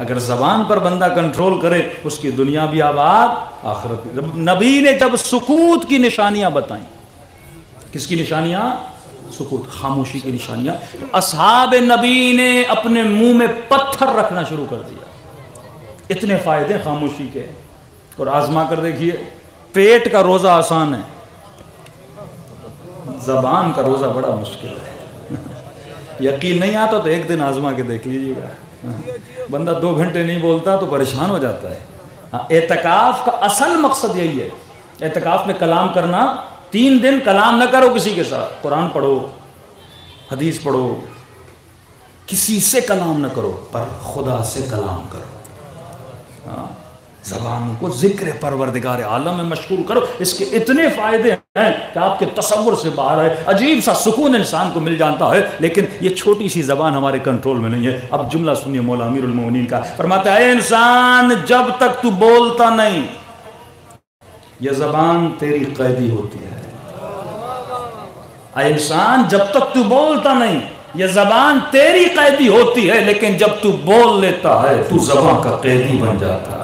اگر زبان پر بندہ کنٹرول کرے اس کی دنیا بھی آباد آخرت بھی۔ نبی نے جب سکوت کی نشانیاں بتائیں، کس کی نشانیاں؟ سکوت، خاموشی کی نشانیاں، اصحاب نبی نے اپنے منہ میں پتھر رکھنا شروع کر دیا۔ اتنے فائدے خاموشی کے، اور آزما کر دیکھیے، پیٹ کا روزہ آسان ہے، زبان کا روزہ بڑا مشکل ہے۔ یقین نہیں آتا تو ایک دن آزما کے دیکھ لیجیے گا، بندہ 2 گھنٹے نہیں بولتا تو پریشان ہو جاتا ہے۔ اعتکاف کا اصل مقصد یہی ہے، اعتکاف میں کلام کرنا، 3 دن کلام نہ کرو کسی کے ساتھ، قرآن پڑھو، حدیث پڑھو، کسی سے کلام نہ کرو پر خدا سے کلام کرو، زبان کو ذکر پروردگار عالم میں مشغول کرو۔ اس کے اتنے فائدے ہیں کہ آپ کے تصور سے باہر ہے، عجیب سا سکون انسان کو مل جاتا ہے، لیکن یہ چھوٹی سی زبان ہمارے کنٹرول میں نہیں ہے۔ اب جملہ سنیے مولا امیر المومنین کا، فرماتا ہے اے انسان جب تک تو بولتا نہیں یہ زبان تیری قیدی ہوتی ہے۔ اے انسان جب تک تو بولتا نہیں یہ زبان تیری قیدی ہوتی ہے، لیکن جب تو بول لیتا ہے تو زبان کا قیدی بن جاتا ہے۔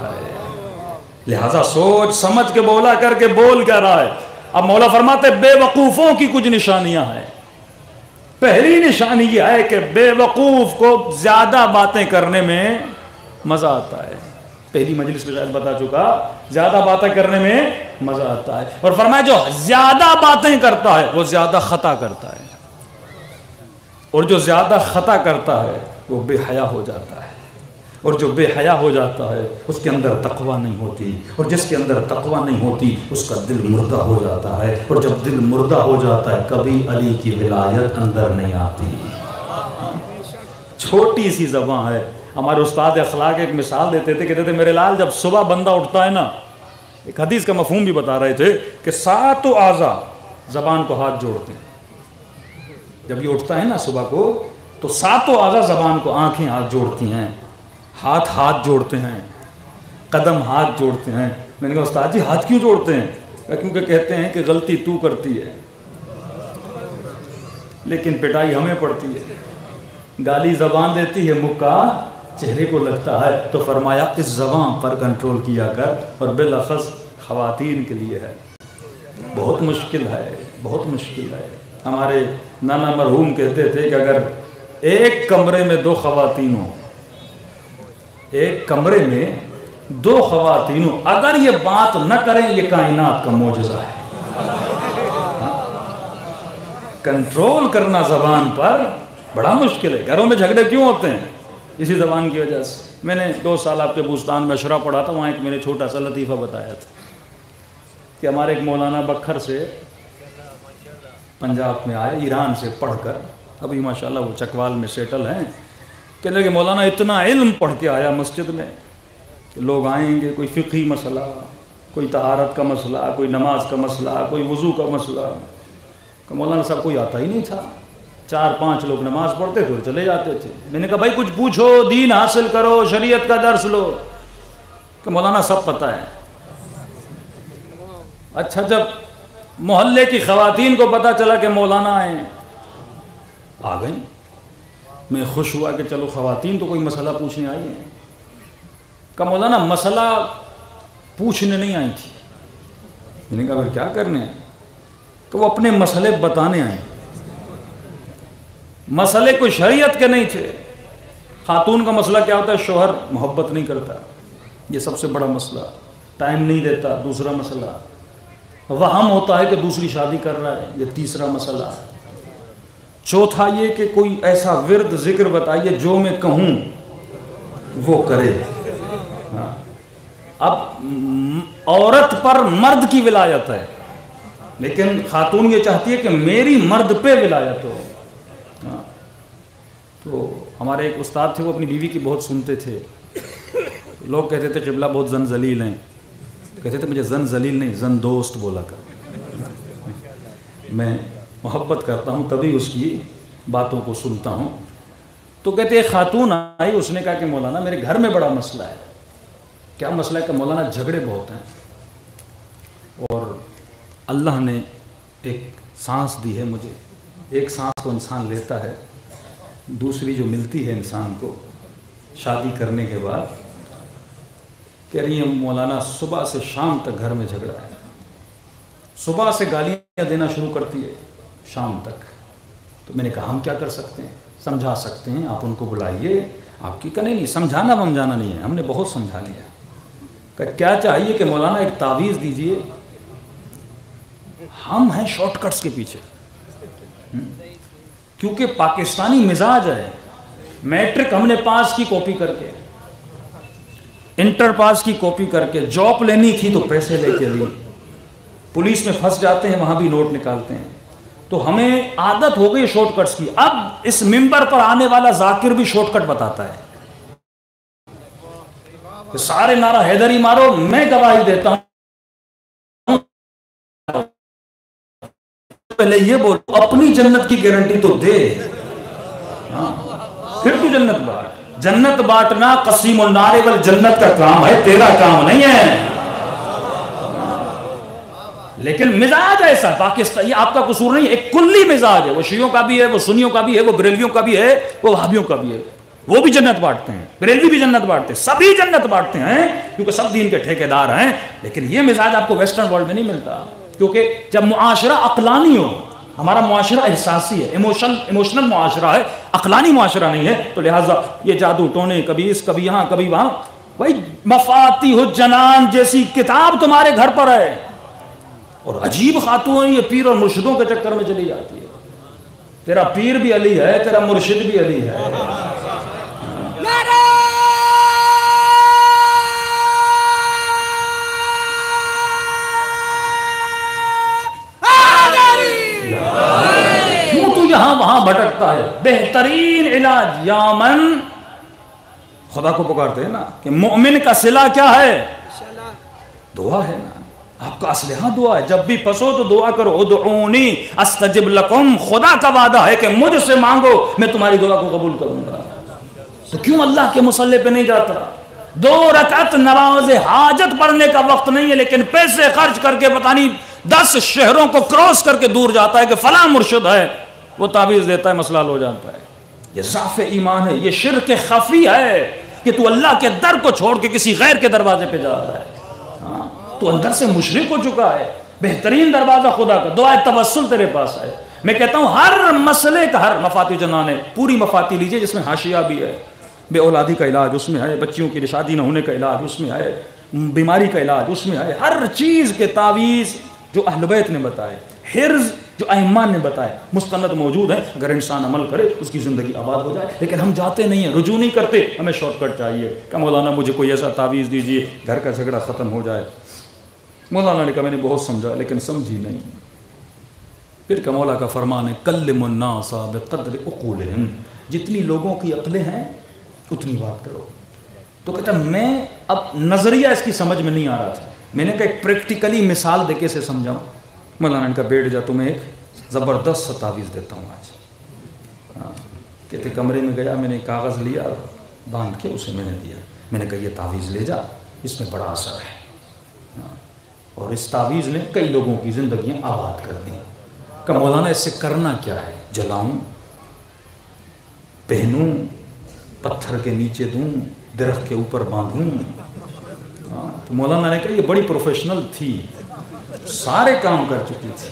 لہذا سوچ سمجھ کے بولا کر کے بول کیا رہا ہے۔ اب مولا فرماتے بے وقوفوں کی کچھ نشانیاں ہیں۔ پہلی نشانی یہ ہے کہ بے وقوف کو زیادہ باتیں کرنے میں مزہ آتا ہے۔ پہلی مجلس میں شاید بتا چکا، زیادہ باتیں کرنے میں مزہ آتا ہے، اور فرمایا جو زیادہ باتیں کرتا ہے وہ زیادہ خطا کرتا ہے، اور جو زیادہ خطا کرتا ہے وہ بے حیا ہو جاتا ہے، اور جو بے حیا ہو جاتا ہے اس کے اندر تقوی نہیں ہوتی، اور جس کے اندر تقوی نہیں ہوتی اس کا دل مردہ ہو جاتا ہے، اور جب دل مردہ ہو جاتا ہے کبھی علی کی ولایت اندر نہیں آتی۔ چھوٹی سی زبان ہے۔ ہمارے استاد اخلاق ایک مثال دیتے تھے، کہتے تھے میرے لال جب صبح بندہ اٹھتا ہے نا، ایک حدیث کا مفہوم بھی بتا رہے تھے کہ 7 اعضاء زبان کو ہاتھ جوڑتے ہیں۔ جب یہ اٹھتا ہے نا صبح کو تو 7 اعضاء زبان کو، آنکھیں ہاتھ جوڑتی ہیں، ہاتھ جوڑتے ہیں، قدم ہاتھ جوڑتے ہیں۔ میں نے کہا استاد جی ہاتھ کیوں جوڑتے ہیں؟ کیونکہ کہتے ہیں کہ غلطی تو کرتی ہے لیکن پٹائی ہمیں پڑتی ہے، گالی زبان دیتی ہے، مکہ چہرے کو لگتا ہے۔ تو فرمایا اس زبان پر کنٹرول کیا کر، اور بالاخص خواتین کے لیے ہے، بہت مشکل ہے، بہت مشکل ہے۔ ہمارے نانا مرحوم کہتے تھے کہ اگر ایک کمرے میں 2 خواتین ہوں، ایک کمرے میں 2 خواتین ہوں، اگر یہ بات نہ کریں یہ کائنات کا معجزہ ہے۔ کنٹرول کرنا زبان پر بڑا مشکل ہے۔ گھروں میں جھگڑے کیوں ہوتے ہیں؟ اسی زبان کی وجہ سے۔ میں نے 2 سال آپ کے بوستان میں اشرا پڑھا تھا، وہاں ایک میں نے چھوٹا سا لطیفہ بتایا تھا کہ ہمارے ایک مولانا بکھر سے پنجاب میں آئے، ایران سے پڑھ کر، ابھی ماشاءاللہ وہ چکوال میں سیٹل ہیں۔ کہنے لگے مولانا اتنا علم پڑھ کے آیا مسجد میں کہ لوگ آئیں گے، کوئی فقہی مسئلہ، کوئی طہارت کا مسئلہ، کوئی نماز کا مسئلہ، کوئی وضو کا مسئلہ، کہ مولانا صاحب کوئی آتا ہی نہیں تھا۔ 4-5 لوگ نماز پڑھتے تھے اور چلے جاتے تھے۔ میں نے کہا بھائی کچھ پوچھو، دین حاصل کرو، شریعت کا درس لو، کہ مولانا سب پتہ ہے۔ اچھا جب محلے کی خواتین کو پتہ چلا کہ مولانا آئے، آ گئیں، میں خوش ہوا کہ چلو خواتین تو کوئی مسئلہ پوچھنے آئی ہیں۔ کہ مولانا مسئلہ پوچھنے نہیں آئی تھی۔ میں نے کہا پھر کیا کرنے ہیں؟ کہ وہ اپنے مسئلے بتانے آئیں، مسئلے کوئی شریعت کے نہیں تھے۔ خاتون کا مسئلہ کیا ہوتا ہے؟ شوہر محبت نہیں کرتا، یہ سب سے بڑا مسئلہ، ٹائم نہیں دیتا، دوسرا مسئلہ، وہم ہوتا ہے کہ دوسری شادی کر رہا ہے، یہ تیسرا مسئلہ، چوتھا یہ کہ کوئی ایسا ورد ذکر بتائیے جو میں کہوں وہ کرے۔ اب عورت پر مرد کی ولایت ہے، لیکن خاتون یہ چاہتی ہے کہ میری مرد پہ ولایت ہو۔ تو ہمارے ایک استاد تھے، وہ اپنی بیوی کی بہت سنتے تھے۔ لوگ کہتے تھے قبلہ بہت زن ذلیل ہیں، کہتے تھے مجھے زن ذلیل نہیں، زن دوست بولا کر، میں محبت کرتا ہوں تبھی اس کی باتوں کو سنتا ہوں۔ تو کہتے ایک خاتون آئی، اس نے کہا کہ مولانا میرے گھر میں بڑا مسئلہ ہے۔ کیا مسئلہ ہے؟ کہ مولانا جھگڑے بہت ہیں، اور اللہ نے ایک سانس دی ہے مجھے، ایک سانس کو انسان لیتا ہے، دوسری جو ملتی ہے انسان کو شادی کرنے کے بعد کہہ رہی ہیں مولانا صبح سے شام تک گھر میں جھگڑا ہے، صبح سے گالیاں دینا شروع کرتی ہے شام تک۔ تو میں نے کہا ہم کیا کر سکتے ہیں، سمجھا سکتے ہیں، آپ ان کو بلائیے، آپ کی کہنے نہیں، سمجھانا ومجھانا نہیں ہے، ہم نے بہت سمجھا لیا۔ کہ کیا چاہیے کہ مولانا ایک تعویذ دیجئے، ہم ہیں شارٹ کٹس کے پیچھے، کیونکہ پاکستانی مزاج ہے، میٹرک ہم نے پاس کی کاپی کر کے، انٹر پاس کی کاپی کر کے، جاب لینی تھی تو پیسے لے کے لی، پولیس میں پھنس جاتے ہیں وہاں بھی نوٹ نکالتے ہیں، تو ہمیں عادت ہو گئی شارٹ کٹس کی۔ اب اس ممبر پر آنے والا ذاکر بھی شارٹ کٹ بتاتا ہے، کہ سارے نعرہ حیدری مارو، میں گواہی دیتا ہوں، پہلے یہ بول اپنی جنت کی گارنٹی تو دے، پھر تو جنت بانٹ۔ جنت بانٹنا قسیم النار والجنت کا کام ہے، تیرا کام نہیں ہے۔ لیکن مزاج ایسا پاکستان، یہ آپ کا قصور نہیں، ایک کلی مزاج ہے، وہ شیعوں کا بھی ہے، وہ سنیوں کا بھی ہے، وہ بریلویوں کا بھی ہے، وہ وہابیوں کا بھی ہے، وہ بھی جنت بانٹتے ہیں، بریلوی بھی جنت بانٹتے ہیں، سبھی جنت بانٹتے ہیں، کیونکہ سب دین کے ٹھیکیدار ہیں۔ لیکن یہ مزاج آپ کو ویسٹرن ورلڈ میں نہیں ملتا، کیونکہ جب معاشرہ عقلانی ہو، ہمارا معاشرہ احساسی ہے، ایموشنل معاشرہ ہے، عقلانی معاشرہ نہیں ہے، تو لہٰذا یہ جادو ٹونے، کبھی اس کبھی یہاں کبھی وہاں، بھائی مفاتیح الجنان جیسی کتاب تمہارے گھر پر ہے، اور عجیب خاتون یہ پیر اور مرشدوں کے چکر میں چلی جاتی ہے، تیرا پیر بھی علی ہے، تیرا مرشد بھی علی ہے۔ کیوں تو یہاں وہاں بھٹکتا ہے؟ بہترین علاج یا من، خدا کو پکارتے ہیں نا کہ مومن کا صلہ کیا ہے؟ دعا ہے نا، آپ کا اسلحہ دعا ہے، جب بھی پھنسو تو دعا کرو، ادعونی استجب لکم، خدا کا وعدہ ہے کہ مجھ سے مانگو میں تمہاری دعا کو قبول کروں گا۔ تو کیوں اللہ کے مصلی پہ نہیں جاتا؟ 2 رکعت نماز حاجت پڑھنے کا وقت نہیں ہے، لیکن پیسے خرچ کر کے پتہ نہیں 10 شہروں کو کراس کر کے دور جاتا ہے کہ فلاں مرشد ہے، وہ تعویذ دیتا ہے، مسئلہ حل ہو جاتا ہے۔ یہ ضعف ایمان ہے، یہ شرک خفی ہے کہ تو اللہ کے در کو چھوڑ کے کسی غیر کے دروازے پہ جا رہا ہے، تو اندر سے مشرک ہو چکا ہے۔ بہترین دروازہ خدا کا، دعائے توسل تیرے پاس ہے۔ میں کہتا ہوں ہر مسئلے کا، ہر مفاتیح جنان ہے، پوری مفاتیح لیجئے جس میں حاشیہ بھی ہے، بے اولادی کا علاج اس میں ہے، بچیوں کی شادی نہ ہونے کا علاج اس میں ہے، بیماری کا علاج اس میں ہے، ہر چیز کے تعویذ جو اہل بیت نے بتائے، حرز جو ائمہ نے بتائے، مستند موجود ہے، اگر انسان عمل کرے اس کی زندگی آباد ہو جائے۔ لیکن ہم جاتے نہیں ہیں، رجوع نہیں کرتے، ہمیں شارٹ کٹ چاہیے کہ مولانا مجھے کوئی ایسا تعویذ دیجئے گھر کا جھگڑا ختم ہو جائے۔ مولانا نے کہا میں نے بہت سمجھا لیکن سمجھی نہیں۔ پھر کہ مولا کا فرمان ہے کلم الناس بقدر عقولہم، جتنی لوگوں کی عقلیں ہیں اتنی بات کرو۔ تو کہتا میں اب نظریہ اس کی سمجھ میں نہیں آ رہا تھا، میں نے کہا ایک پریکٹیکلی مثال دے کے اسے سمجھاؤں۔ مولانا نے کہا بیٹھ جا، تمہیں ایک زبردست سا تعویذ دیتا ہوں آج۔ کہتے کمرے میں گیا، میں نے کاغذ لیا باندھ کے اسے میں نے دیا، میں نے کہا یہ تعویذ لے جا، اس میں بڑا اثر ہے، اور اس تعویذ نے کئی لوگوں کی زندگیاں آباد کر دی۔ کہ مولانا اس سے کرنا کیا ہے؟ جلاؤں، پہنوں، پتھر کے نیچے دوں، درخت کے اوپر باندھوں؟ تو مولانا نے کہا یہ بڑی پروفیشنل تھی، سارے کام کر چکی تھی۔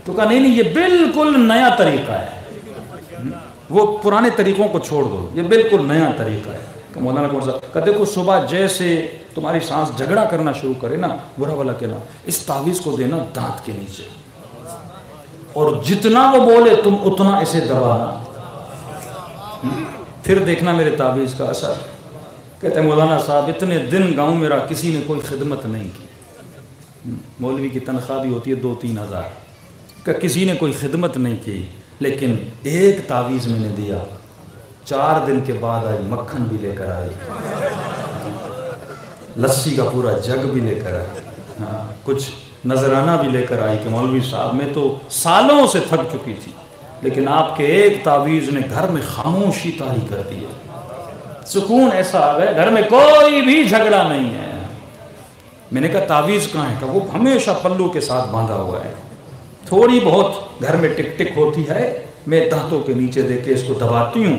تو کہا نہیں یہ بالکل نیا طریقہ ہے، وہ پرانے طریقوں کو چھوڑ دو، یہ بالکل نیا طریقہ ہے۔ کہ مولانا کون سا؟ کہ دیکھو صبح جیسے تمہاری سانس جھگڑا کرنا شروع کرے نا، برا والا کہنا، اس تعویذ کو دینا دانت کے نیچے، اور جتنا وہ بولے تم اتنا اسے دبانا، پھر دیکھنا میرے تعویذ کا اثر۔ کہتے ہیں مولانا صاحب اتنے دن گاؤں میرا کسی نے کوئی خدمت نہیں کی، مولوی کی تنخواہ بھی ہوتی ہے 2-3 ہزار، کہ کسی نے کوئی خدمت نہیں کی، لیکن ایک تعویذ میں نے دیا، 4 دن کے بعد آئی، مکھن بھی لے کر آئی، لسی کا پورا جگ بھی لے کر آئی، کچھ نذرانہ بھی لے کر آئی کہ مولوی صاحب میں تو سالوں سے تھک چکی تھی، لیکن آپ کے ایک تعویذ نے گھر میں خاموشی طاری کر دی، سکون ایسا آ گیا، گھر میں کوئی بھی جھگڑا نہیں ہے۔ میں نے کہا تعویذ کہاں ہے؟ کہ وہ ہمیشہ پلو کے ساتھ باندھا ہوا ہے، تھوڑی بہت گھر میں ٹک ٹک ہوتی ہے، میں دانتوں کے نیچے دے کے اس کو دباتی ہوں،